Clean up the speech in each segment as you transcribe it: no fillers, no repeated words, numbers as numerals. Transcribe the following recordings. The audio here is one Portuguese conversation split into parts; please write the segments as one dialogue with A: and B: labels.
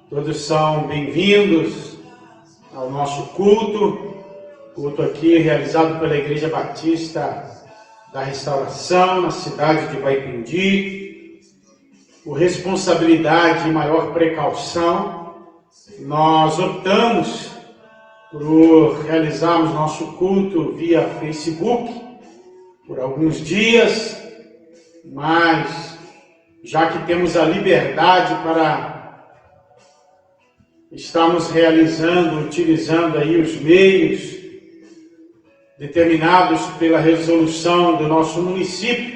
A: Todos são bem-vindos ao nosso culto aqui realizado pela Igreja Batista da Restauração, na cidade de Baipendi. Por responsabilidade e maior precaução, nós optamos por realizarmos nosso culto via Facebook por alguns dias, mas já que temos a liberdade para estamos utilizando aí os meios determinados pela resolução do nosso município,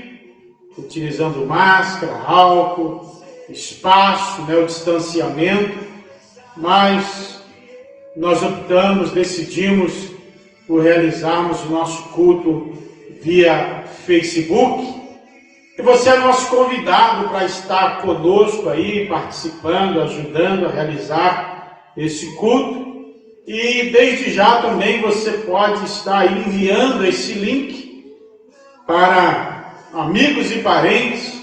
A: utilizando máscara, álcool, espaço, o distanciamento, mas nós decidimos por realizarmos o nosso culto via Facebook. E você é nosso convidado para estar conosco aí, participando, ajudando a realizar esse culto, e desde já também você pode estar enviando esse link para amigos e parentes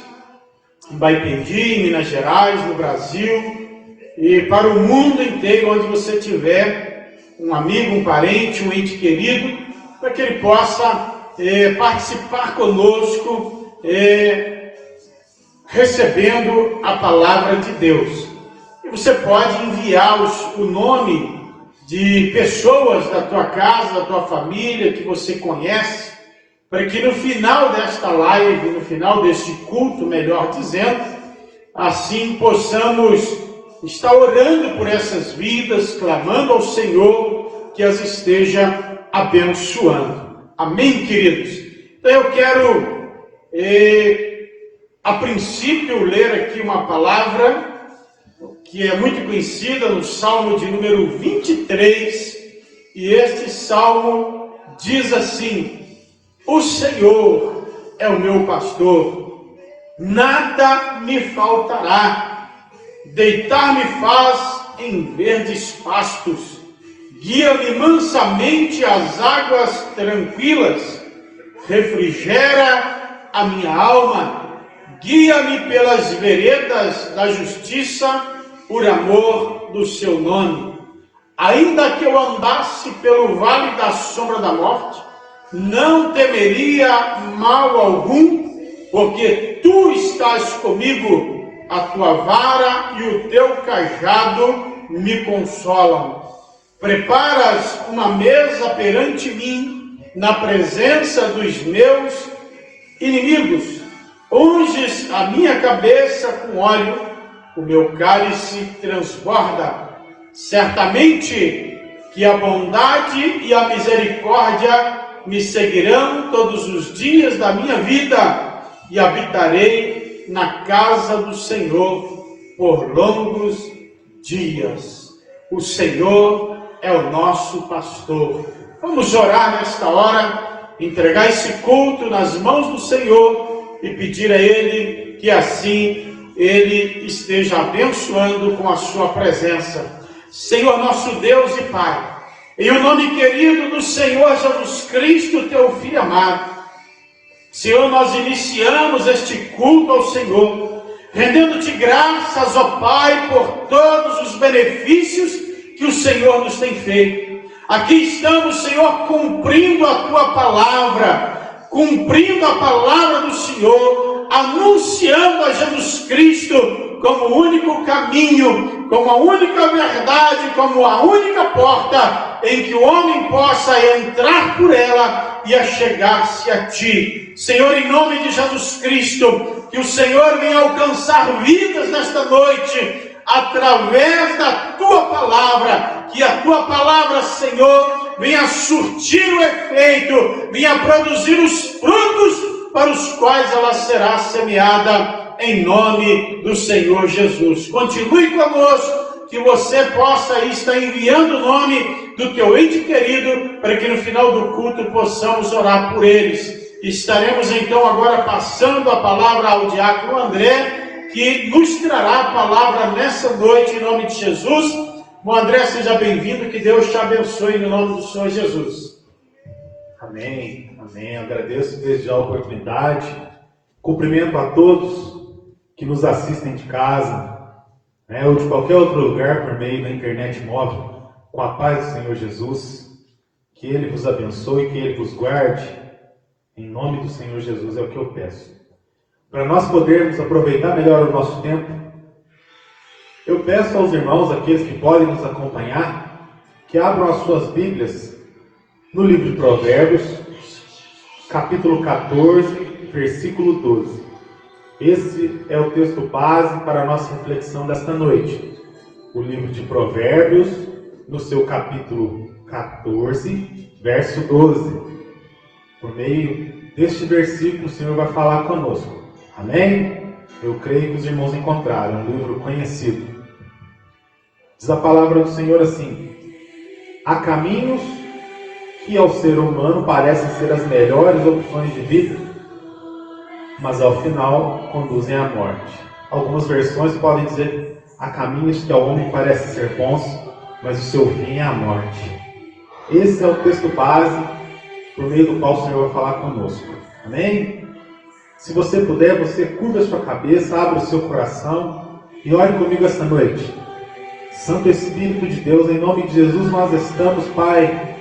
A: em Baipendi, em Minas Gerais, no Brasil, e para o mundo inteiro, onde você tiver um amigo, um parente, um ente querido, para que ele possa participar conosco, recebendo a palavra de Deus. E você pode enviar o nome de pessoas da tua casa, da tua família, que você conhece, para que no final desta live, no final deste culto, melhor dizendo, assim possamos estar orando por essas vidas, clamando ao Senhor que as esteja abençoando. Amém, queridos? Então eu quero, a princípio, ler aqui uma palavra que é muito conhecida no Salmo de número 23, e este Salmo diz assim: o Senhor é o meu pastor, nada me faltará, deitar-me faz em verdes pastos, guia-me mansamente às águas tranquilas, refrigera a minha alma, guia-me pelas veredas da justiça, por amor do seu nome. Ainda que eu andasse pelo vale da sombra da morte, não temeria mal algum, porque tu estás comigo, a tua vara e o teu cajado me consolam. Preparas uma mesa perante mim, na presença dos meus inimigos. Unges a minha cabeça com óleo, o meu cálice transborda. Certamente que a bondade e a misericórdia me seguirão todos os dias da minha vida, e habitarei na casa do Senhor por longos dias. O Senhor é o nosso pastor. Vamos orar nesta hora, entregar esse culto nas mãos do Senhor e pedir a Ele que assim Ele esteja abençoando com a sua presença. Senhor nosso Deus e Pai, em o nome querido do Senhor Jesus Cristo, teu Filho amado, Senhor, nós iniciamos este culto ao Senhor, rendendo-te graças, ó Pai, por todos os benefícios que o Senhor nos tem feito. Aqui estamos, Senhor, cumprindo a tua palavra, cumprindo a palavra do Senhor, anunciando a Jesus Cristo como o único caminho, como a única verdade, como a única porta em que o homem possa entrar por ela e achegar-se a Ti. Senhor, em nome de Jesus Cristo, que o Senhor venha alcançar vidas nesta noite, através da Tua palavra, que a Tua palavra, Senhor, venha surtir o efeito, venha produzir os frutos para os quais ela será semeada, em nome do Senhor Jesus. Continue conosco, que você possa estar enviando o nome do teu ente querido, para que no final do culto possamos orar por eles. Estaremos então agora passando a palavra ao diácono André, que nos trará a palavra nessa noite, em nome de Jesus. Bom, André, seja bem-vindo, que Deus te abençoe no nome do Senhor Jesus.
B: Amém, amém. Agradeço desde já a oportunidade. Cumprimento a todos que nos assistem de casa, né, ou de qualquer outro lugar por meio da internet móvel, com a paz do Senhor Jesus, que Ele vos abençoe, que Ele vos guarde, em nome do Senhor Jesus é o que eu peço. Para nós podermos aproveitar melhor o nosso tempo, eu peço aos irmãos, aqueles que podem nos acompanhar, que abram as suas Bíblias no livro de Provérbios, capítulo 14, versículo 12. Esse é o texto base para a nossa reflexão desta noite. O livro de Provérbios, no seu capítulo 14, verso 12. Por meio deste versículo, o Senhor vai falar conosco. Amém? Eu creio que os irmãos encontraram, um livro conhecido. Diz a palavra do Senhor assim: há caminhos que ao ser humano parecem ser as melhores opções de vida, mas ao final conduzem à morte. Algumas versões podem dizer: há caminhos que ao homem parecem ser bons, mas o seu fim é a morte. Esse é o texto base por meio do qual o Senhor vai falar conosco. Amém? Se você puder, você curva a sua cabeça, abra o seu coração e ore comigo esta noite. Santo Espírito de Deus, em nome de Jesus, nós estamos, Pai,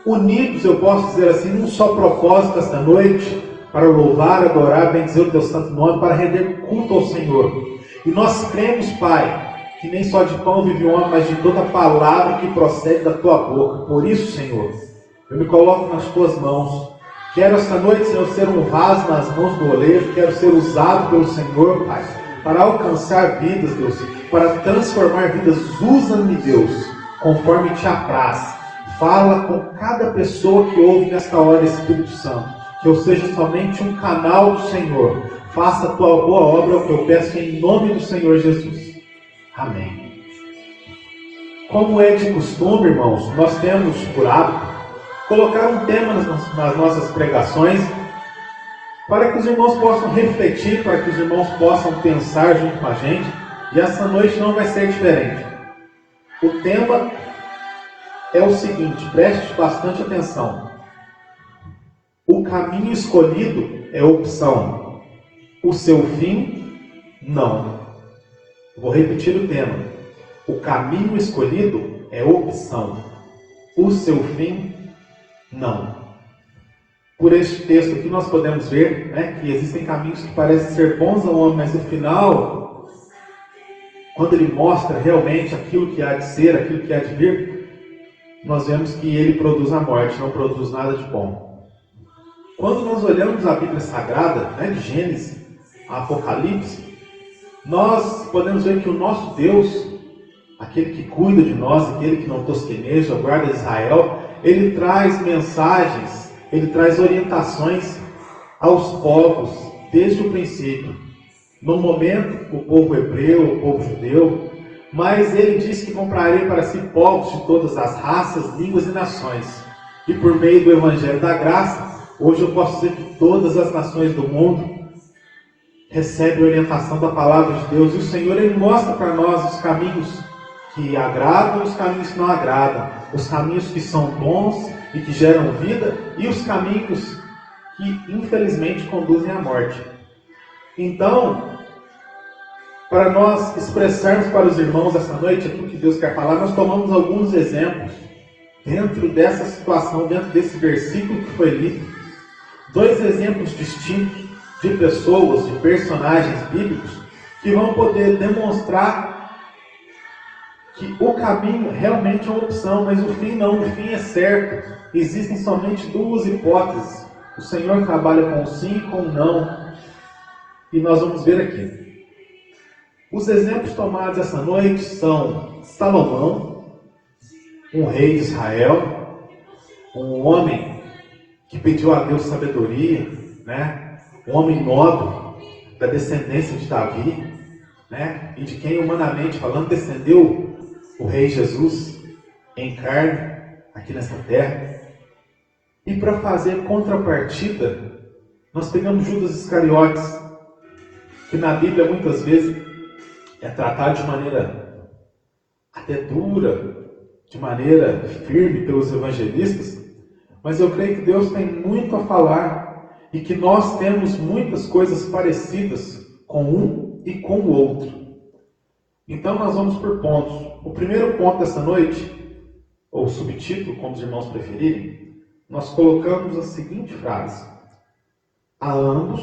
B: unidos, eu posso dizer assim, num só propósito esta noite, para louvar, adorar, bendizer o Teu santo nome, para render culto ao Senhor. E nós cremos, Pai, que nem só de pão vive o homem, mas de toda palavra que procede da Tua boca. Por isso, Senhor, eu me coloco nas Tuas mãos. Quero esta noite, Senhor, ser um vaso nas mãos do oleiro. Quero ser usado pelo Senhor, Pai, para alcançar vidas, Deus, para transformar vidas. Usa-me, Deus, conforme Te apraz. Fala com cada pessoa que ouve nesta hora, Espírito Santo. Que eu seja somente um canal do Senhor. Faça a Tua boa obra, é o que eu peço em nome do Senhor Jesus. Amém. Como é de costume, irmãos, nós temos por hábito colocar um tema nas nossas pregações, para que os irmãos possam refletir, para que os irmãos possam pensar junto com a gente, e essa noite não vai ser diferente. O tema é o seguinte, preste bastante atenção. O caminho escolhido é opção, o seu fim, não. Vou repetir o tema. O caminho escolhido é opção, o seu fim, não. Por este texto aqui nós podemos ver, né, que existem caminhos que parecem ser bons ao homem, mas no final, quando ele mostra realmente aquilo que há de ser, aquilo que há de vir, nós vemos que ele produz a morte, não produz nada de bom. Quando nós olhamos a Bíblia Sagrada, né, de Gênesis a Apocalipse, nós podemos ver que o nosso Deus, aquele que cuida de nós, aquele que não tosqueneja, o guarda de Israel, ele traz mensagens, ele traz orientações aos povos desde o princípio. No momento, o povo hebreu, o povo judeu, mas ele diz que comprarei para si povos de todas as raças, línguas e nações. E por meio do Evangelho da Graça, hoje eu posso dizer que todas as nações do mundo recebem a orientação da palavra de Deus. E o Senhor, ele mostra para nós os caminhos que agradam e os caminhos que não agradam. Os caminhos que são bons e que geram vida, e os caminhos que infelizmente conduzem à morte. Então, para nós expressarmos para os irmãos essa noite aquilo que Deus quer falar, nós tomamos alguns exemplos dentro dessa situação, dentro desse versículo que foi lido. 2 exemplos distintos de pessoas, de personagens bíblicos, que vão poder demonstrar que o caminho realmente é uma opção, mas o fim não, o fim é certo. Existem somente 2 hipóteses. O Senhor trabalha com sim e com não. E nós vamos ver aqui. Os exemplos tomados essa noite são Salomão, um rei de Israel, um homem que pediu a Deus sabedoria, né? Um homem nobre, da descendência de Davi, né? E de quem, humanamente falando, descendeu o Rei Jesus em carne aqui nessa terra. E para fazer contrapartida, nós pegamos Judas Iscariotes, que na Bíblia muitas vezes é tratado de maneira até dura, de maneira firme pelos evangelistas, mas eu creio que Deus tem muito a falar e que nós temos muitas coisas parecidas com um e com o outro. Então nós vamos por pontos. O primeiro ponto dessa noite, ou subtítulo, como os irmãos preferirem, nós colocamos a seguinte frase: a ambos,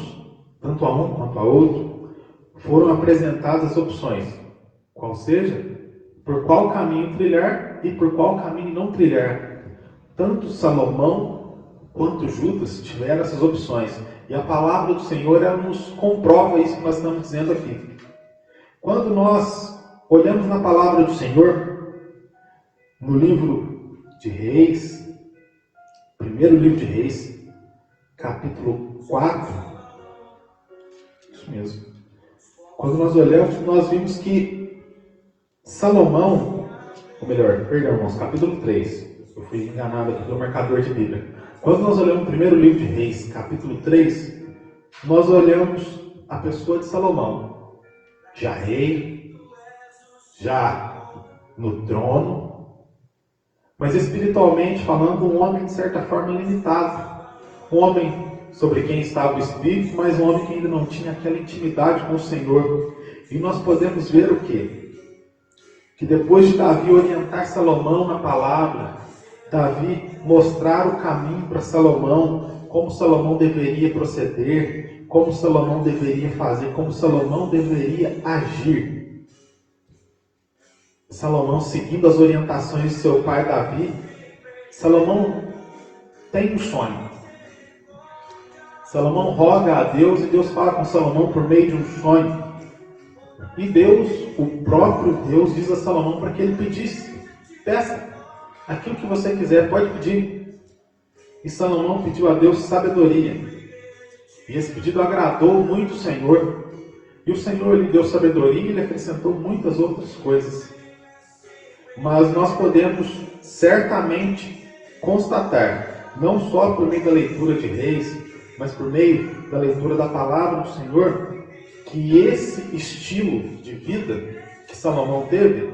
B: tanto a um quanto a outro, foram apresentadas as opções, qual seja, por qual caminho trilhar e por qual caminho não trilhar. Tanto Salomão quanto Judas tiveram essas opções. E a palavra do Senhor, ela nos comprova isso que nós estamos dizendo aqui. Quando nós olhamos na palavra do Senhor, no livro de Reis, primeiro livro de Reis, capítulo 4, isso mesmo. Quando nós olhamos, nós vimos que Salomão, ou melhor, perdão, irmãos, capítulo 3, eu fui enganado aqui pelo marcador de Bíblia. Quando nós olhamos o primeiro livro de Reis, capítulo 3, nós olhamos a pessoa de Salomão, já rei, já no trono, mas espiritualmente falando, um homem de certa forma limitado, um homem sobre quem estava o Espírito, mas um homem que ainda não tinha aquela intimidade com o Senhor. E nós podemos ver o quê? Que depois de Davi orientar Salomão na palavra, Davi mostrar o caminho para Salomão, como Salomão deveria proceder, como Salomão deveria fazer, como Salomão deveria agir. Salomão, seguindo as orientações de seu pai Davi, Salomão tem um sonho. Salomão roga a Deus e Deus fala com Salomão por meio de um sonho. E Deus, o próprio Deus, diz a Salomão para que ele pedisse: peça aquilo que você quiser, pode pedir. E Salomão pediu a Deus sabedoria. E esse pedido agradou muito o Senhor. E o Senhor lhe deu sabedoria e lhe acrescentou muitas outras coisas. Mas nós podemos certamente constatar, não só por meio da leitura de Reis, mas por meio da leitura da palavra do Senhor, que esse estilo de vida que Salomão teve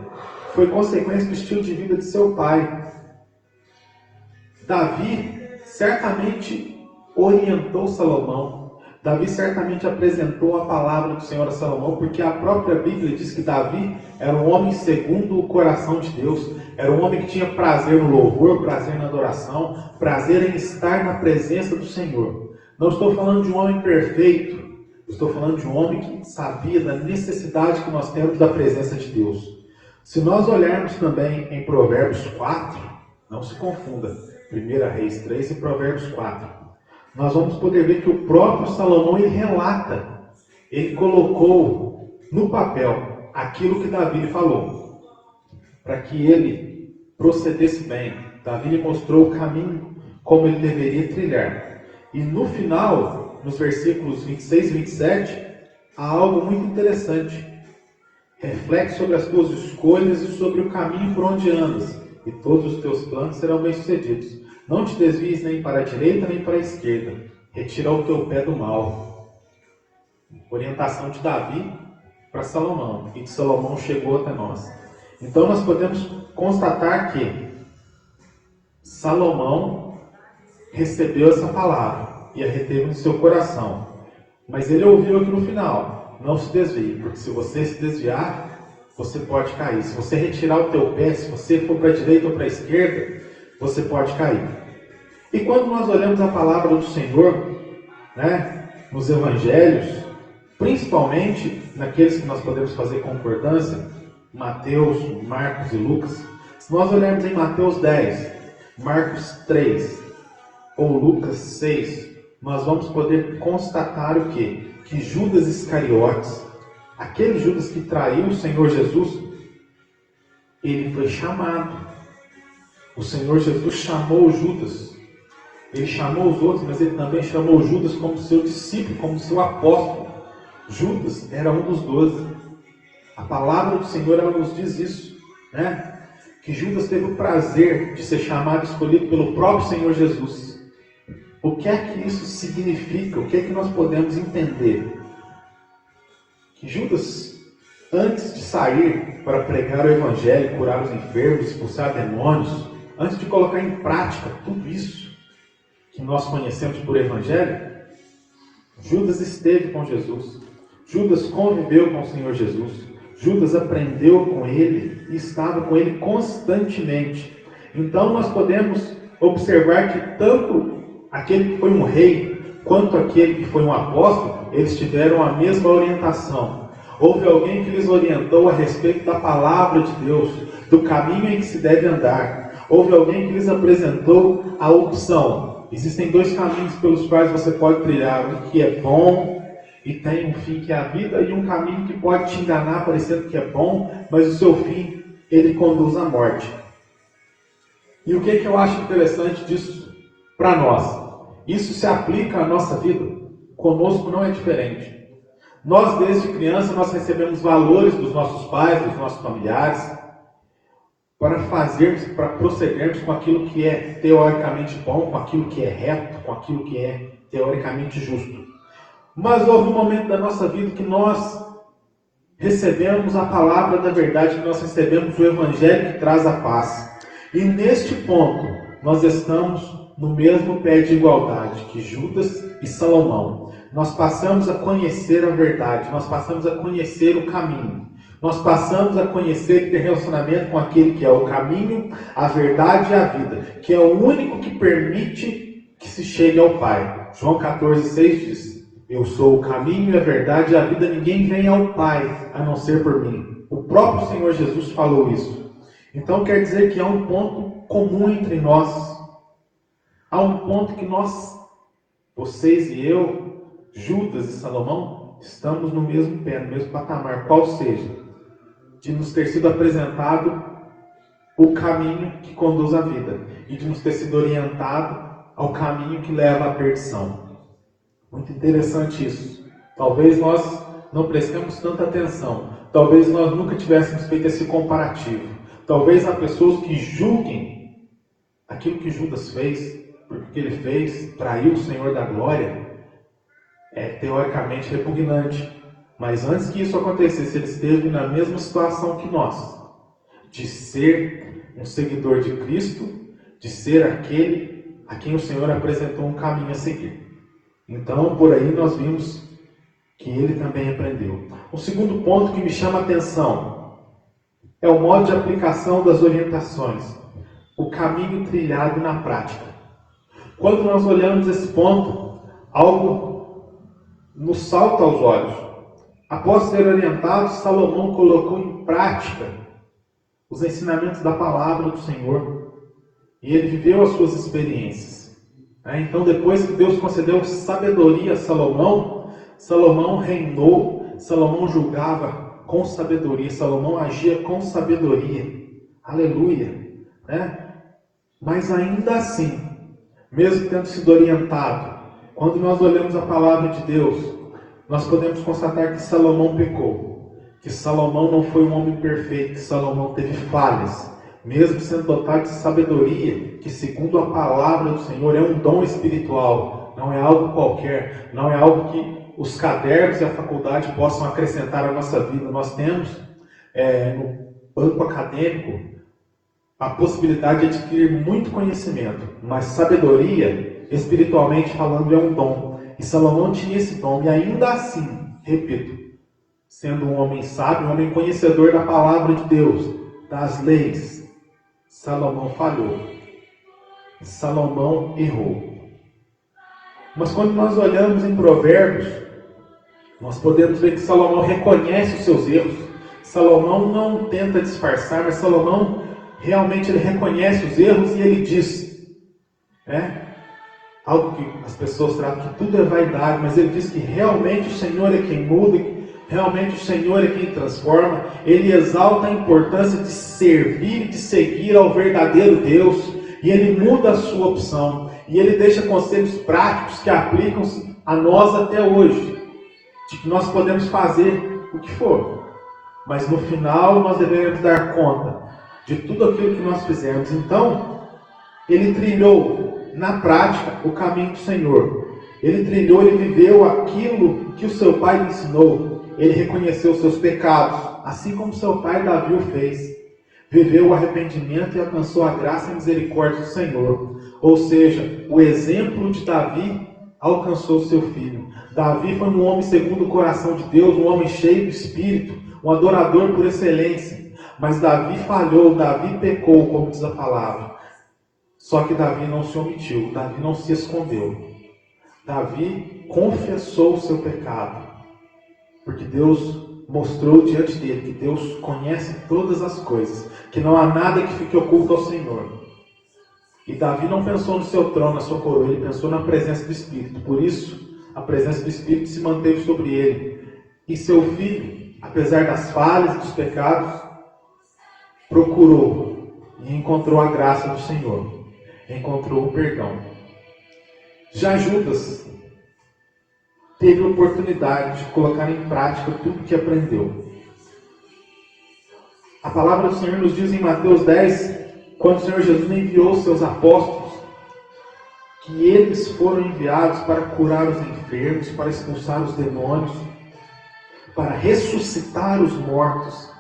B: foi consequência do estilo de vida de seu pai. Davi certamente orientou Salomão. Davi certamente apresentou a palavra do Senhor a Salomão, porque a própria Bíblia diz que Davi era um homem segundo o coração de Deus. Era um homem que tinha prazer no louvor, prazer na adoração, prazer em estar na presença do Senhor. Não estou falando de um homem perfeito. Estou falando de um homem que sabia da necessidade que nós temos da presença de Deus. Se nós olharmos também em Provérbios 4, não se confunda, 1 Reis 3 e Provérbios 4, nós vamos poder ver que o próprio Salomão, ele relata, ele colocou no papel aquilo que Davi lhe falou, para que ele procedesse bem. Davi lhe mostrou o caminho como ele deveria trilhar. E no final, nos versículos 26 e 27, há algo muito interessante. Reflete sobre as tuas escolhas e sobre o caminho por onde andas, e todos os teus planos serão bem-sucedidos. Não te desvies nem para a direita nem para a esquerda. Retira o teu pé do mal. Orientação de Davi para Salomão, e de Salomão chegou até nós. Então nós podemos constatar que Salomão recebeu essa palavra e a reteve no seu coração. Mas ele ouviu aqui no final: não se desvie, porque se você se desviar, você pode cair. Se você retirar o teu pé, se você for para a direita ou para a esquerda, você pode cair. E quando nós olhamos a palavra do Senhor, nos evangelhos, principalmente naqueles que nós podemos fazer concordância, Mateus, Marcos e Lucas, se nós olharmos em Mateus 10, Marcos 3 ou Lucas 6, nós vamos poder constatar o quê? Que Judas Iscariotes, aquele Judas que traiu o Senhor Jesus, ele foi chamado. O Senhor Jesus chamou Judas. Ele chamou os outros, mas ele também chamou Judas como seu discípulo, como seu apóstolo. Judas era um dos 12. A palavra do Senhor, ela nos diz isso, que Judas teve o prazer de ser chamado e escolhido pelo próprio Senhor Jesus. O que é que isso significa? O que é que nós podemos entender? Que Judas, antes de sair para pregar o Evangelho, curar os enfermos, expulsar demônios, antes de colocar em prática tudo isso que nós conhecemos por Evangelho, Judas esteve com Jesus. Judas conviveu com o Senhor Jesus. Judas aprendeu com ele e estava com ele constantemente. Então nós podemos observar que tanto aquele que foi um rei, quanto aquele que foi um apóstolo, eles tiveram a mesma orientação. Houve alguém que lhes orientou a respeito da palavra de Deus, do caminho em que se deve andar. Houve alguém que lhes apresentou a opção. Existem dois caminhos pelos quais você pode trilhar, um que é bom e tem um fim que é a vida, e um caminho que pode te enganar parecendo que é bom, mas o seu fim, ele conduz à morte. E o que eu acho interessante disso para nós? Isso se aplica à nossa vida. Conosco não é diferente. Nós, desde criança, nós recebemos valores dos nossos pais, dos nossos familiares, para procedermos com aquilo que é teoricamente bom, com aquilo que é reto, com aquilo que é teoricamente justo. Mas houve um momento da nossa vida que nós recebemos a palavra da verdade, que nós recebemos o Evangelho que traz a paz. E neste ponto, nós estamos no mesmo pé de igualdade que Judas e Salomão. Nós passamos a conhecer a verdade, nós passamos a conhecer o caminho. Nós passamos a conhecer e ter relacionamento com aquele que é o caminho, a verdade e a vida, que é o único que permite que se chegue ao Pai. João 14,6 diz: eu sou o caminho, a verdade e a vida, ninguém vem ao Pai a não ser por mim. O próprio Senhor Jesus falou isso. Então quer dizer que há um ponto comum entre nós. Há um ponto que nós, vocês e eu, Judas e Salomão, estamos no mesmo pé, no mesmo patamar. Qual seja, de nos ter sido apresentado o caminho que conduz à vida e de nos ter sido orientado ao caminho que leva à perdição. Muito interessante isso. Talvez nós não prestemos tanta atenção. Talvez nós nunca tivéssemos feito esse comparativo. Talvez há pessoas que julguem aquilo que Judas fez, porque o que ele fez, traiu o Senhor da glória, é teoricamente repugnante. Mas antes que isso acontecesse, ele esteve na mesma situação que nós, de ser um seguidor de Cristo, de ser aquele a quem o Senhor apresentou um caminho a seguir. Então, por aí nós vimos que ele também aprendeu. O segundo ponto que me chama a atenção é o modo de aplicação das orientações, o caminho trilhado na prática. Quando nós olhamos esse ponto, algo nos salta aos olhos. Após ser orientado, Salomão colocou em prática os ensinamentos da palavra do Senhor. E ele viveu as suas experiências. Então, depois que Deus concedeu sabedoria a Salomão, Salomão reinou, Salomão julgava com sabedoria, Salomão agia com sabedoria. Aleluia! Mas ainda assim, mesmo tendo sido orientado, quando nós olhamos a palavra de Deus, nós podemos constatar que Salomão pecou, que Salomão não foi um homem perfeito, que Salomão teve falhas, mesmo sendo dotado de sabedoria, que segundo a palavra do Senhor é um dom espiritual, não é algo qualquer, não é algo que os cadernos e a faculdade possam acrescentar à nossa vida. Nós temos no banco acadêmico a possibilidade de adquirir muito conhecimento, mas sabedoria, espiritualmente falando, é um dom. E Salomão tinha esse dom, e ainda assim, repito, sendo um homem sábio, um homem conhecedor da palavra de Deus, das leis, Salomão falhou. Salomão errou. Mas quando nós olhamos em Provérbios, nós podemos ver que Salomão reconhece os seus erros. Salomão não tenta disfarçar, mas Salomão realmente ele reconhece os erros e ele diz, algo que as pessoas tratam que tudo é vaidade, mas ele diz que realmente o Senhor é quem muda, realmente o Senhor é quem transforma. Ele exalta a importância de servir e de seguir ao verdadeiro Deus, e ele muda a sua opção, e ele deixa conselhos práticos que aplicam-se a nós até hoje, de que nós podemos fazer o que for, mas no final nós devemos dar conta de tudo aquilo que nós fizermos. Então, ele trilhou na prática o caminho do Senhor. Ele trilhou, ele viveu aquilo que o seu pai lhe ensinou. Ele reconheceu os seus pecados, assim como seu pai Davi o fez. Viveu o arrependimento e alcançou a graça e a misericórdia do Senhor. Ou seja, o exemplo de Davi alcançou seu filho. Davi foi um homem segundo o coração de Deus, um homem cheio do Espírito, um adorador por excelência. Mas Davi falhou, Davi pecou, como diz a palavra. Só que Davi não se omitiu, Davi não se escondeu. Davi confessou o seu pecado, porque Deus mostrou diante dele que Deus conhece todas as coisas, que não há nada que fique oculto ao Senhor. E Davi não pensou no seu trono, na sua coroa, ele pensou na presença do Espírito. Por isso, a presença do Espírito se manteve sobre ele. E seu filho, apesar das falhas e dos pecados, procurou e encontrou a graça do Senhor. Encontrou o perdão. Já Judas teve a oportunidade de colocar em prática tudo que aprendeu. A palavra do Senhor nos diz em Mateus 10, quando o Senhor Jesus enviou os seus apóstolos, que eles foram enviados para curar os enfermos, para expulsar os demônios, para ressuscitar os mortos.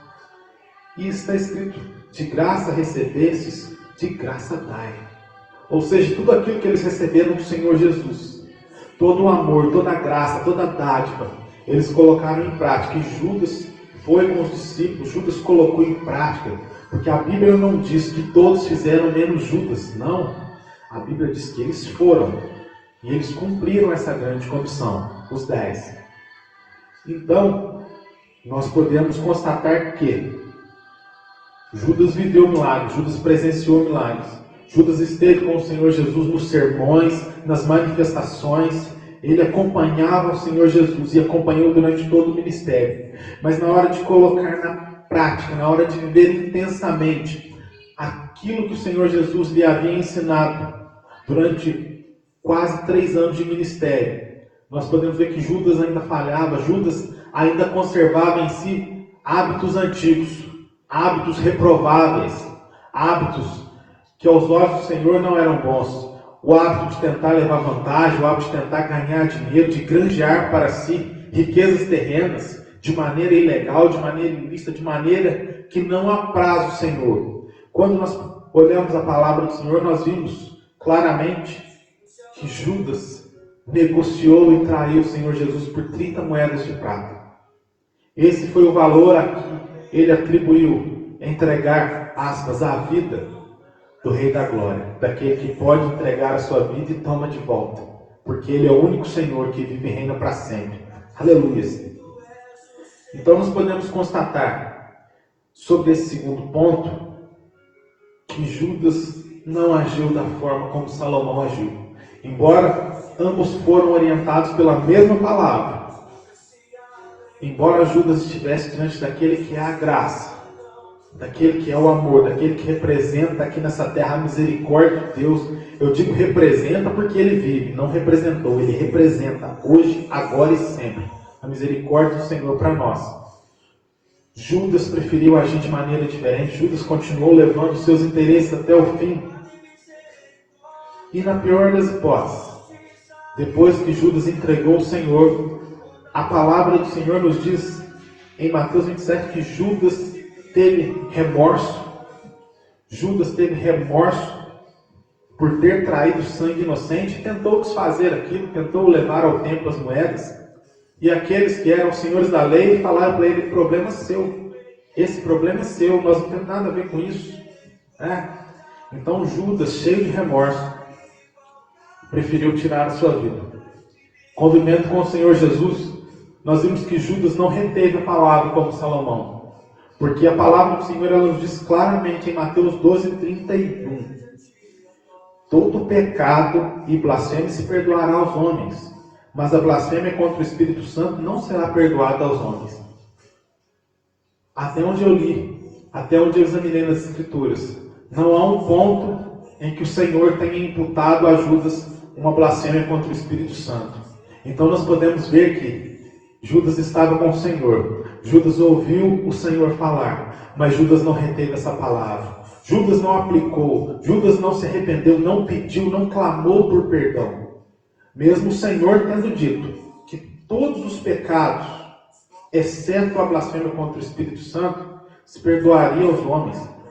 B: E está escrito, de graça recebestes, de graça dai. Ou seja, tudo aquilo que eles receberam do Senhor Jesus, todo o amor, toda a graça, toda a dádiva, eles colocaram em prática. E Judas foi com os discípulos, Judas colocou em prática, porque a Bíblia não diz que todos fizeram menos Judas, não. A Bíblia diz que eles foram, e eles cumpriram essa grande comissão, os 10. Então, nós podemos constatar que Judas viveu milagres, Judas presenciou milagres. Judas esteve com o Senhor Jesus nos sermões, nas manifestações. Ele acompanhava o Senhor Jesus e acompanhou durante todo o ministério. Mas na hora de colocar na prática, na hora de viver intensamente aquilo que o Senhor Jesus lhe havia ensinado durante quase 3 anos de ministério, nós podemos ver que Judas ainda falhava, Judas ainda conservava em si hábitos antigos, hábitos reprováveis, hábitos que aos olhos do Senhor não eram bons. O hábito de tentar levar vantagem, o hábito de tentar ganhar dinheiro, de granjear para si riquezas terrenas, de maneira ilegal, de maneira ilícita, de maneira que não apraz o Senhor. Quando nós olhamos a palavra do Senhor, nós vimos claramente que Judas negociou e traiu o Senhor Jesus por 30 moedas de prata. Esse foi o valor a que ele atribuiu entregar, aspas, a vida do Rei da Glória, daquele que pode entregar a sua vida e toma de volta, porque Ele é o único Senhor que vive e reina para sempre. Aleluia. Então nós podemos constatar, sobre esse segundo ponto, que Judas não agiu da forma como Salomão agiu. Embora ambos foram orientados pela mesma palavra, embora Judas estivesse diante daquele que é a graça, daquele que é o amor, daquele que representa aqui nessa terra a misericórdia de Deus. Eu digo representa porque ele vive, não representou, ele representa hoje, agora e sempre a misericórdia do Senhor para nós. Judas preferiu agir de maneira diferente, Judas continuou levando seus interesses até o fim. E na pior das hipóteses, depois que Judas entregou o Senhor, a palavra do Senhor nos diz em Mateus 27 que Judas teve remorso. Judas teve remorso por ter traído sangue inocente, tentou desfazer aquilo, tentou levar ao templo as moedas. E aqueles que eram senhores da lei falaram para ele: problema seu, esse problema é seu, nós não temos nada a ver com isso. Então Judas, cheio de remorso, preferiu tirar a sua vida. Convivendo com o Senhor Jesus, nós vimos que Judas não reteve a palavra como Salomão. Porque a palavra do Senhor ela nos diz claramente em Mateus 12:31. Todo pecado e blasfêmia se perdoará aos homens, mas a blasfêmia contra o Espírito Santo não será perdoada aos homens. Até onde eu li, até onde eu examinei nas Escrituras, não há um ponto em que o Senhor tenha imputado a Judas uma blasfêmia contra o Espírito Santo. Então nós podemos ver que Judas estava com o Senhor. Judas ouviu o Senhor falar, mas Judas não reteve essa palavra. Judas não aplicou, Judas não se arrependeu, não pediu, não clamou por perdão. Mesmo o Senhor tendo dito que todos os pecados, exceto a blasfêmia contra o Espírito Santo, se perdoaria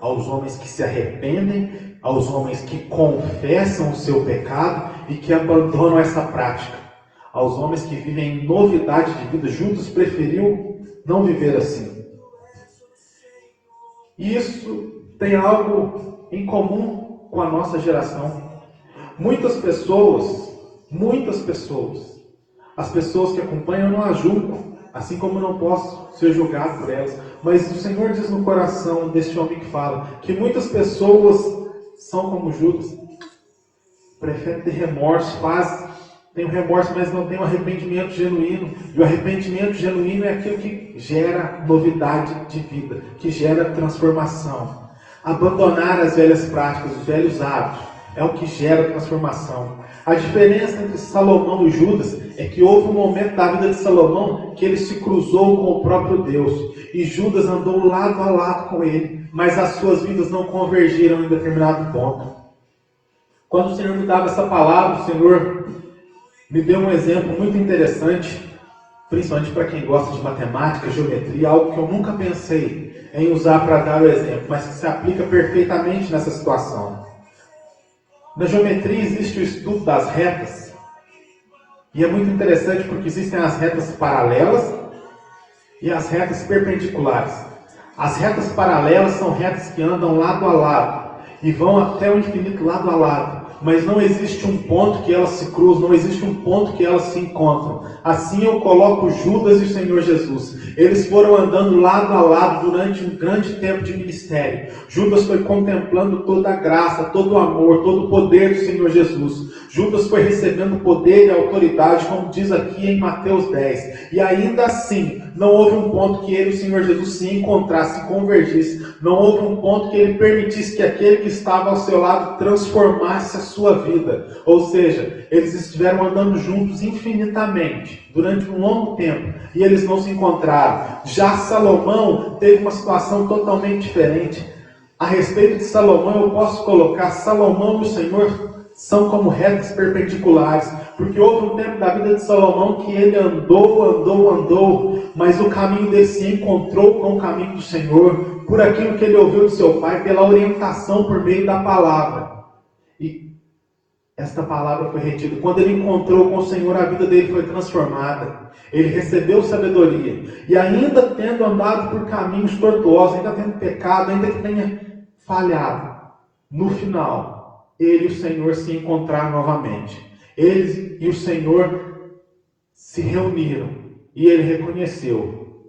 B: aos homens que se arrependem, aos homens que confessam o seu pecado e que abandonam essa prática. Aos homens que vivem em novidade de vida. Judas preferiu não viver assim. E isso tem algo em comum com a nossa geração. Muitas pessoas, as pessoas que acompanham eu não as julgo, assim como eu não posso ser julgado por elas. Mas o Senhor diz no coração deste homem que fala, que muitas pessoas são como Judas, preferem ter remorso, tem um remorso, mas não tem um arrependimento genuíno. E o arrependimento genuíno é aquilo que gera novidade de vida, que gera transformação. Abandonar as velhas práticas, os velhos hábitos, é o que gera transformação. A diferença entre Salomão e Judas é que houve um momento da vida de Salomão que ele se cruzou com o próprio Deus. E Judas andou lado a lado com ele, mas as suas vidas não convergiram em determinado ponto. Quando o Senhor me dava essa palavra, o Senhor me deu um exemplo muito interessante, principalmente para quem gosta de matemática, geometria, algo que eu nunca pensei em usar para dar o exemplo, mas que se aplica perfeitamente nessa situação. Na geometria existe o estudo das retas, e é muito interessante porque existem as retas paralelas e as retas perpendiculares. As retas paralelas são retas que andam lado a lado e vão até o infinito lado a lado. Mas não existe um ponto que elas se cruzam, não existe um ponto que elas se encontram. Assim eu coloco Judas e o Senhor Jesus. Eles foram andando lado a lado durante um grande tempo de ministério. Judas foi contemplando toda a graça, todo o amor, todo o poder do Senhor Jesus. Judas foi recebendo poder e autoridade, como diz aqui em Mateus 10. E ainda assim, não houve um ponto que ele e o Senhor Jesus se encontrassem, se convergissem. Não houve um ponto que ele permitisse que aquele que estava ao seu lado transformasse a sua vida. Ou seja, eles estiveram andando juntos infinitamente, durante um longo tempo, e eles não se encontraram. Já Salomão teve uma situação totalmente diferente. A respeito de Salomão, eu posso colocar Salomão e o Senhor são como retas perpendiculares, porque houve um tempo da vida de Salomão que ele andou, mas o caminho dele se encontrou com o caminho do Senhor, por aquilo que ele ouviu do seu pai, pela orientação por meio da palavra. E esta palavra foi retida. Quando ele encontrou com o Senhor, a vida dele foi transformada. Ele recebeu sabedoria. E ainda tendo andado por caminhos tortuosos, ainda tendo pecado, ainda que tenha falhado, no final ele e o Senhor se encontraram novamente. Ele e o Senhor se reuniram. E ele reconheceu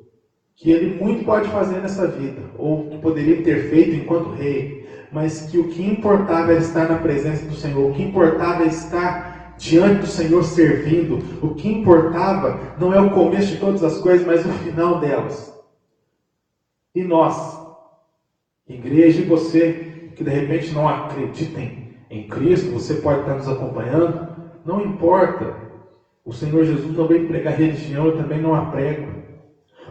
B: que ele muito pode fazer nessa vida, ou que poderia ter feito enquanto rei, mas que o que importava era estar na presença do Senhor. O que importava é estar diante do Senhor servindo. O que importava não é o começo de todas as coisas, mas o final delas. E nós, igreja, e você que de repente não acreditem em Cristo, você pode estar nos acompanhando, não importa. O Senhor Jesus não veio pregar religião, eu também não a prego.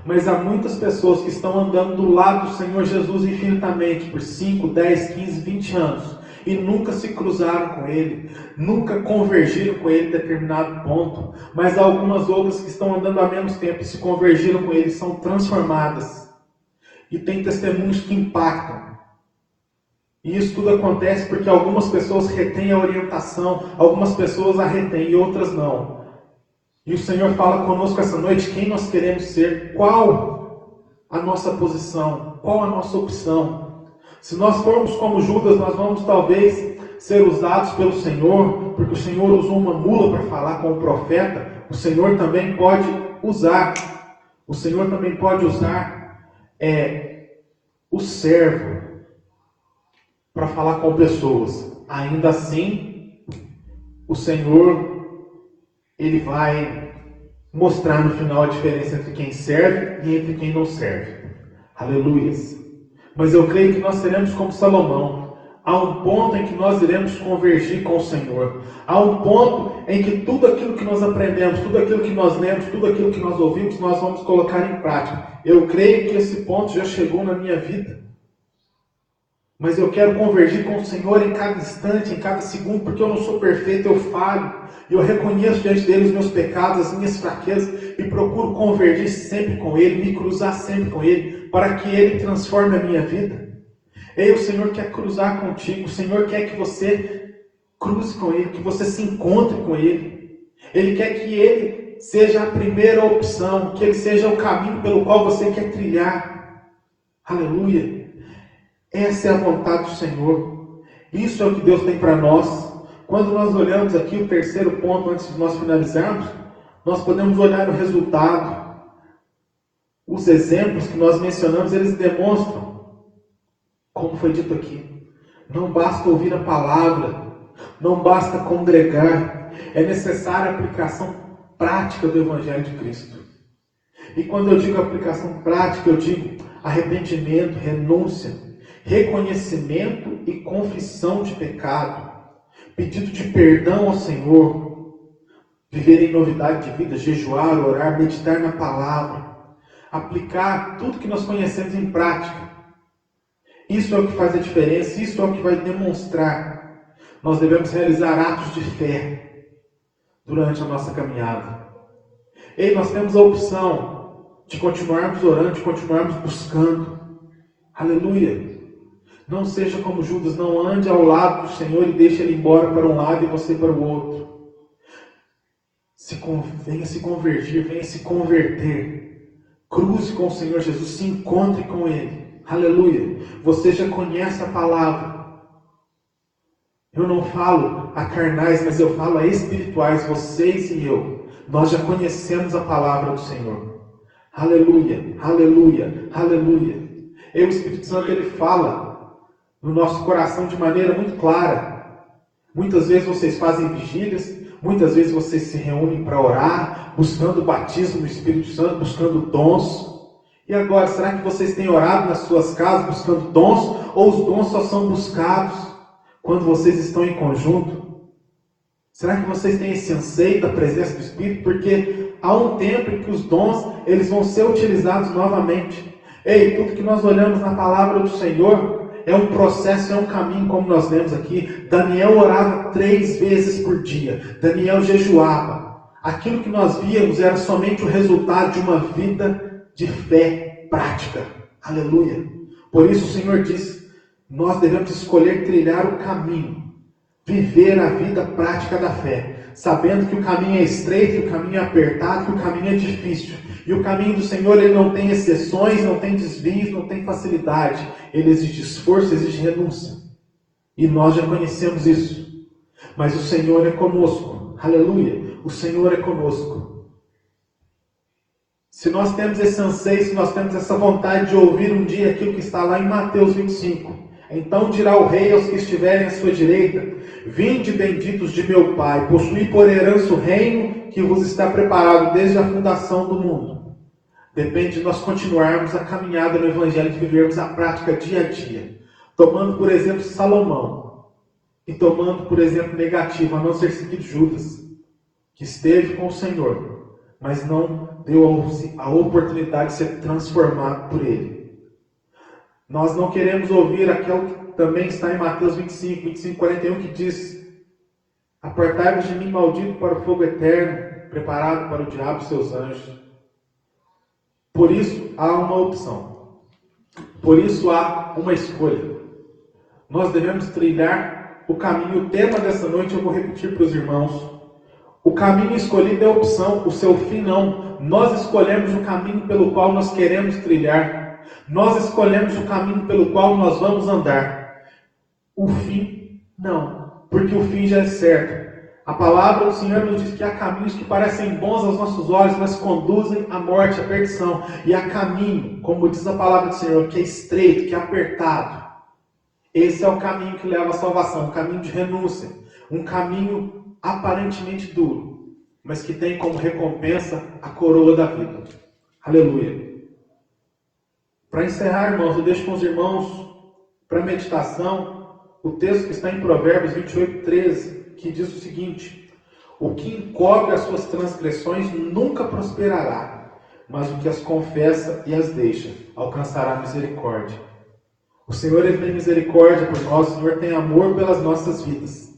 B: Mas há muitas pessoas que estão andando do lado do Senhor Jesus infinitamente, por 5, 10, 15, 20 anos, e nunca se cruzaram com Ele, nunca convergiram com Ele em determinado ponto. Mas há algumas outras que estão andando há menos tempo e se convergiram com Ele, são transformadas. E tem testemunhos que impactam. E isso tudo acontece porque algumas pessoas retêm a orientação, algumas pessoas a retêm e outras não. E o Senhor fala conosco essa noite quem nós queremos ser, qual a nossa posição, qual a nossa opção. Se nós formos como Judas, nós vamos talvez ser usados pelo Senhor, porque o Senhor usou uma mula para falar com o profeta. O Senhor também pode usar o servo para falar com pessoas. Ainda assim, o Senhor, Ele vai mostrar no final a diferença entre quem serve e entre quem não serve. Aleluias. Mas eu creio que nós seremos como Salomão. Há um ponto em que nós iremos convergir com o Senhor. Há um ponto em que tudo aquilo que nós aprendemos, tudo aquilo que nós lemos, tudo aquilo que nós ouvimos, nós vamos colocar em prática. Eu creio que esse ponto já chegou na minha vida. Mas eu quero convergir com o Senhor em cada instante, em cada segundo, porque eu não sou perfeito, eu falho. E eu reconheço diante dele os meus pecados, as minhas fraquezas, e procuro convergir sempre com Ele, me cruzar sempre com Ele, para que Ele transforme a minha vida. Ei, o Senhor quer cruzar contigo, o Senhor quer que você cruze com Ele, que você se encontre com Ele. Ele quer que Ele seja a primeira opção, que Ele seja o caminho pelo qual você quer trilhar. Aleluia. Essa é a vontade do Senhor. Isso é o que Deus tem para nós. Quando nós olhamos aqui o terceiro ponto, antes de nós finalizarmos, nós podemos olhar o resultado. Os exemplos que nós mencionamos, eles demonstram, como foi dito aqui, não basta ouvir a palavra, não basta congregar, é necessária a aplicação prática do Evangelho de Cristo. E quando eu digo aplicação prática, eu digo arrependimento, renúncia, reconhecimento e confissão de pecado, pedido de perdão ao Senhor, viver em novidade de vida, jejuar, orar, meditar na palavra, aplicar tudo que nós conhecemos em prática. Isso é o que faz a diferença, isso é o que vai demonstrar. Nós devemos realizar atos de fé durante a nossa caminhada. E nós temos a opção de continuarmos orando, de continuarmos buscando. Aleluia! Não seja como Judas, não ande ao lado do Senhor e deixe Ele embora para um lado e você para o outro. Venha se convertir, venha se converter. Cruze com o Senhor Jesus, se encontre com Ele. Aleluia! Você já conhece a palavra. Eu não falo a carnais, mas eu falo a espirituais, vocês e eu. Nós já conhecemos a palavra do Senhor. Aleluia, aleluia, aleluia. E o Espírito Santo, Ele fala no nosso coração de maneira muito clara. Muitas vezes vocês fazem vigílias, muitas vezes vocês se reúnem para orar, buscando o batismo do Espírito Santo, buscando dons. E agora, será que vocês têm orado nas suas casas buscando dons? Ou os dons só são buscados quando vocês estão em conjunto? Será que vocês têm esse anseio da presença do Espírito? Porque há um tempo em que os dons eles vão ser utilizados novamente. Ei, tudo que nós olhamos na palavra do Senhor é um processo, é um caminho, como nós lemos aqui. Daniel orava 3 vezes por dia. Daniel jejuava. Aquilo que nós víamos era somente o resultado de uma vida de fé prática. Aleluia. Por isso o Senhor diz, nós devemos escolher trilhar o caminho, viver a vida prática da fé, sabendo que o caminho é estreito, que o caminho é apertado, que o caminho é difícil. E o caminho do Senhor, ele não tem exceções, não tem desvios, não tem facilidade. Ele exige esforço, exige renúncia. E nós já conhecemos isso. Mas o Senhor é conosco. Aleluia. O Senhor é conosco. Se nós temos esse anseio, se nós temos essa vontade de ouvir um dia aquilo que está lá em Mateus 25. Então dirá o rei aos que estiverem à sua direita: vinde benditos de meu Pai, possuí por herança o reino que vos está preparado desde a fundação do mundo. Depende de nós continuarmos a caminhada no Evangelho, de vivermos a prática dia a dia. Tomando, por exemplo, Salomão. E tomando, por exemplo, negativo, a não ser seguido Judas, que esteve com o Senhor, mas não deu a oportunidade de ser transformado por Ele. Nós não queremos ouvir aquilo que também está em Mateus 25, 41, que diz: apartai-vos de mim, maldito, para o fogo eterno, preparado para o diabo e seus anjos. Por isso há uma opção. Por isso há uma escolha. Nós devemos trilhar o caminho. O tema dessa noite eu vou repetir para os irmãos. O caminho escolhido é a opção, o seu fim não. Nós escolhemos o caminho pelo qual nós queremos trilhar. Nós escolhemos o caminho pelo qual nós vamos andar. O fim, não. Porque o fim já é certo. A palavra do Senhor nos diz que há caminhos que parecem bons aos nossos olhos, mas conduzem à morte, à perdição. E há caminho, como diz a palavra do Senhor, que é estreito, que é apertado. Esse é o caminho que leva à salvação, um caminho de renúncia. Um caminho aparentemente duro, mas que tem como recompensa a coroa da vida. Aleluia. Para encerrar, irmãos, eu deixo com os irmãos, para meditação, o texto que está em Provérbios 28, 13, que diz o seguinte: o que encobre as suas transgressões nunca prosperará, mas o que as confessa e as deixa alcançará misericórdia. O Senhor, Ele tem misericórdia por nós, o Senhor tem amor pelas nossas vidas.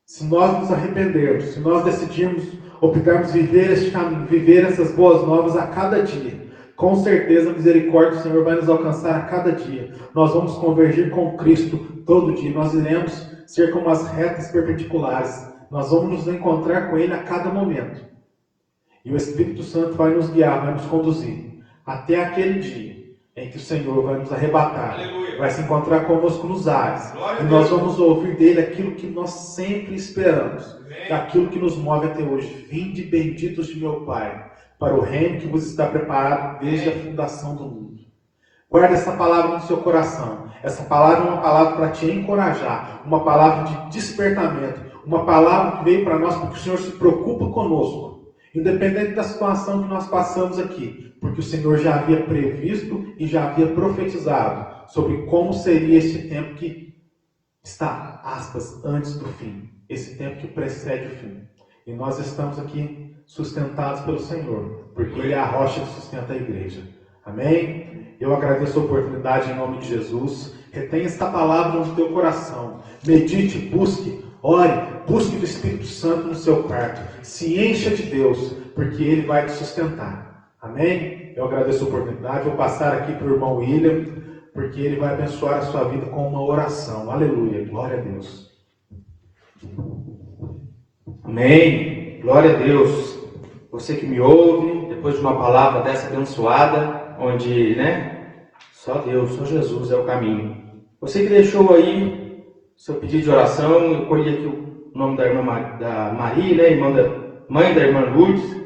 B: Se nós nos arrependermos, se nós decidirmos, optarmos viver este caminho, viver essas boas novas a cada dia, com certeza a misericórdia do Senhor vai nos alcançar a cada dia. Nós vamos convergir com Cristo todo dia. Nós iremos ser como as retas perpendiculares. Nós vamos nos encontrar com Ele a cada momento. E o Espírito Santo vai nos guiar, vai nos conduzir até aquele dia em que o Senhor vai nos arrebatar,
A: Aleluia.
B: vai se encontrar conosco nos ares,
A: Glória
B: e
A: a
B: nós
A: Deus.
B: vamos ouvir dele aquilo que nós sempre esperamos,
A: Amém.
B: aquilo que nos move até hoje. Vinde benditos de meu Pai, para o reino que vos está preparado desde a fundação do mundo. Guarda essa palavra no seu coração. Essa palavra é uma palavra para te encorajar, uma palavra de despertamento, uma palavra que veio para nós porque o Senhor se preocupa conosco, independente da situação que nós passamos aqui, porque o Senhor já havia previsto e já havia profetizado sobre como seria esse tempo que está, aspas, antes do fim, esse tempo que precede o fim. E nós estamos aqui sustentados pelo Senhor, porque Ele é a rocha que sustenta a igreja. Amém? Eu agradeço a oportunidade em nome de Jesus. Retenha esta palavra no teu coração. Medite, busque, ore, busque do Espírito Santo no seu quarto. Se encha de Deus, porque Ele vai te sustentar. Amém? Eu agradeço a oportunidade. Vou passar aqui para o irmão William, porque ele vai abençoar a sua vida com uma oração. Aleluia. Glória a Deus.
C: Amém. Glória a Deus. Você que me ouve, depois de uma palavra dessa abençoada, onde, só Deus, só Jesus é o caminho. Você que deixou aí seu pedido de oração, eu colhi aqui o nome da irmã da Maria, mãe da irmã Lourdes,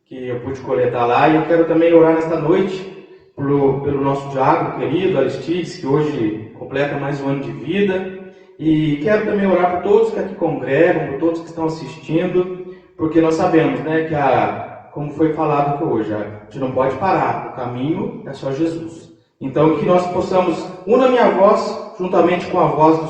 C: que eu pude coletar lá, e eu quero também orar nesta noite pelo nosso diácono querido Aristides, que hoje completa mais um ano de vida, e quero também orar por todos que aqui congregam, por todos que estão assistindo, porque nós sabemos, que como foi falado aqui hoje, a gente não pode parar, o caminho é só Jesus. Então, que nós possamos, una a minha voz, juntamente com a voz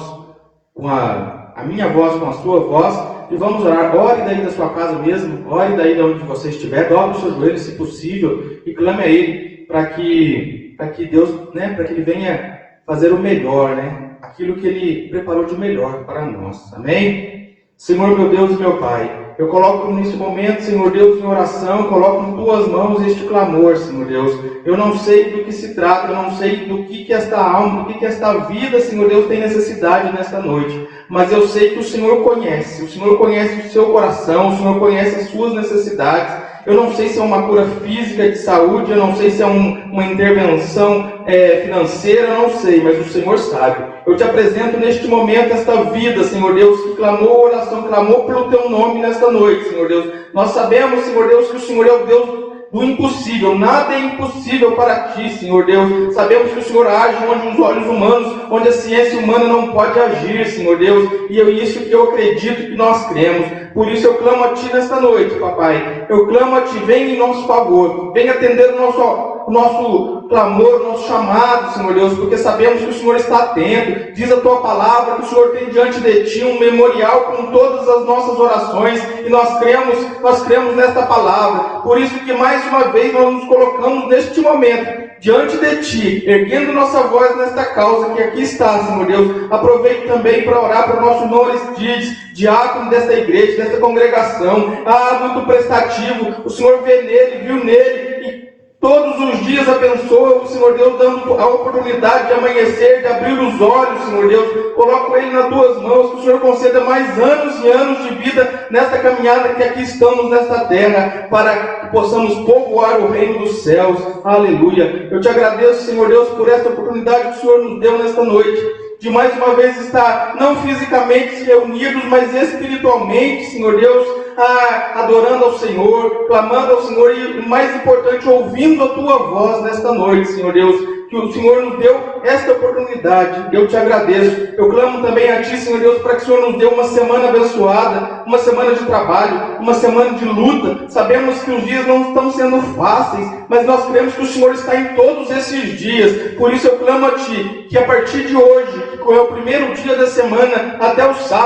C: a minha voz com a sua voz, e vamos orar. Ore daí da sua casa mesmo, ore daí de onde você estiver, dobre os seus joelhos, se possível, e clame a Ele, para que Deus, para que Ele venha fazer o melhor, aquilo que Ele preparou de melhor para nós. Amém? Senhor, meu Deus e meu Pai, eu coloco nesse momento, Senhor Deus, em oração, coloco em Tuas mãos este clamor, Senhor Deus. Eu não sei do que se trata, eu não sei do que esta alma, do que esta vida, Senhor Deus, tem necessidade nesta noite. Mas eu sei que o Senhor conhece o seu coração, o Senhor conhece as suas necessidades. Eu não sei se é uma cura física de saúde, eu não sei se é uma intervenção financeira, eu não sei, mas o Senhor sabe. Eu te apresento neste momento esta vida, Senhor Deus, que clamou oração, clamou pelo Teu nome nesta noite, Senhor Deus. Nós sabemos, Senhor Deus, que o Senhor é o Deus do impossível, nada é impossível para Ti, Senhor Deus. Sabemos que o Senhor age onde os olhos humanos, onde a ciência humana não pode agir, Senhor Deus, e é isso que eu acredito que nós cremos. Por isso eu clamo a Ti nesta noite, Papai. Eu clamo a Ti, vem em nosso favor, vem atender o nosso clamor, o nosso chamado, Senhor Deus, porque sabemos que o Senhor está atento. Diz a Tua palavra que o Senhor tem diante de Ti um memorial com todas as nossas orações, e nós cremos nesta palavra. Por isso que mais uma vez nós nos colocamos neste momento diante de Ti, erguendo nossa voz nesta causa que aqui está, Senhor Deus. Aproveito também para orar para o nosso irmão Aristides, diácono desta igreja, desta congregação, muito prestativo. O Senhor vê nele, viu nele, e todos os dias abençoa o Senhor Deus, dando a oportunidade de amanhecer, de abrir os olhos, Senhor Deus. Coloco ele nas Tuas mãos, que o Senhor conceda mais anos e anos de vida nesta caminhada que aqui estamos nesta terra, para que possamos povoar o reino dos céus. Aleluia. Eu te agradeço, Senhor Deus, por esta oportunidade que o Senhor nos deu nesta noite, de mais uma vez estar, não fisicamente reunidos, mas espiritualmente, Senhor Deus, adorando ao Senhor, clamando ao Senhor e, mais importante, ouvindo a Tua voz nesta noite, Senhor Deus, que o Senhor nos deu esta oportunidade. Eu te agradeço. Eu clamo também a Ti, Senhor Deus, para que o Senhor nos dê uma semana abençoada, uma semana de trabalho, uma semana de luta. Sabemos que os dias não estão sendo fáceis, mas nós cremos que o Senhor está em todos esses dias. Por isso eu clamo a Ti, que a partir de hoje, que é o primeiro dia da semana, até o sábado,